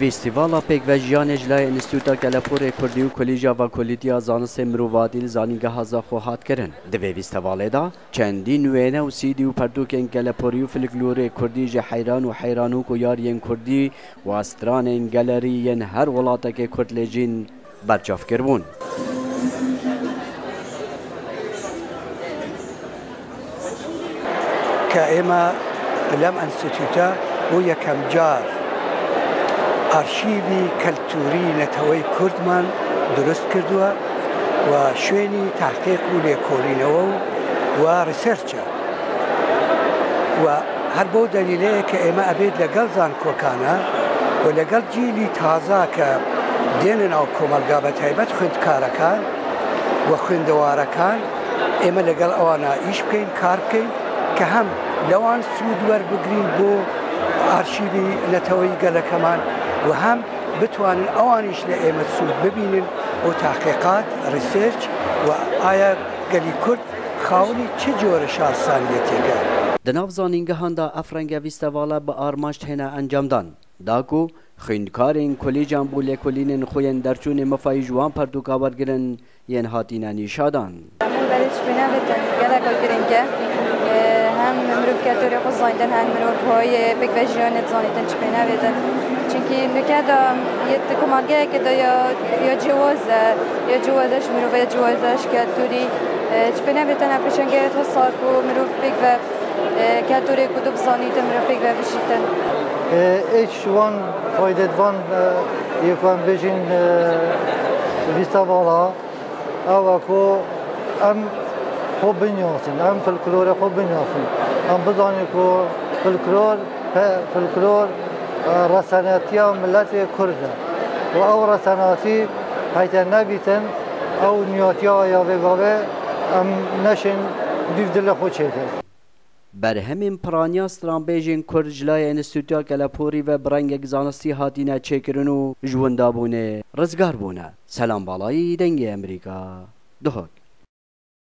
فستیوالا پیکوژیان اجلای انستیتوتا کلپور کردی و کلیجا و کلیتیا زانست مروادیل زانینگه هزا خواهد کرن. دوی فستیواله دا چندی نوینه و سیدی و پردوکن کلپوری و فلکلور کردی جه حیران و حیرانو کو یارین کردی و استران گالرین هر ولاتا که کرد لیجین برچاف کربون. كائمة لم انستيتوتا ويا كم جار أرشيفي كالتوري نتوي كردمان درست كردوا وشويني تحقيق وليكورينو وريسيرشا وهربو دليلي كائمة أبيد لقل زان كوكانا ولقل جيلي تازا كدينن أو كومال قابت هيبت خند كاركان وخند دواركان إما لقل أوانا إيش بكين كار بكين كهم لوان سود ور بگرین بو آرشیوی نتوی گله کمان و هم بتوانن اوانیش لئیمت سود ببینن و تحقیقات ریسرچ و آیا گلی کرد خاولی چه جور شارسانیتی گر دناف زانینگهان دا افرنگ ویستوالا به آرماشت هنه انجام دان داکو خیندکارین کلیجان بو لکولینن خوین درچون مفای جوان پردوکاور گرن ین هاتینا نیشادان بلش بنا بدن گله گرنگه هم مروف کاتوری خزاندن هم مروف های پیکوژیان زانیدن چپینا بدن چونکی نکدا یه کمالگه که دا یا جوازش مروف یا جوازش کاتوری چپینا بدن اپریشنگه تو سال کو مروف پیک و کاتوری کدوم زانیدن مروف پیک و بشیدن. ایش وان فایده وان یکان بچین ویستاوالا آوکو ام خوب بنیاسن ام فلکلور خوب بنیاسن ام بدانی کو فلکلور رساناتی ملت کرده و او رساناتی حتی نبیتن او نیاتی یا بگاوه ام نشن دیو دل خود چیده بر همین پرانیا سترانبیجین کرجلای انستیتوتا کلپوری و برنگ زانستی هاتینه چکرنو جواندا بونه رزگار بونه سلام بالایی دنگ امریکا دهک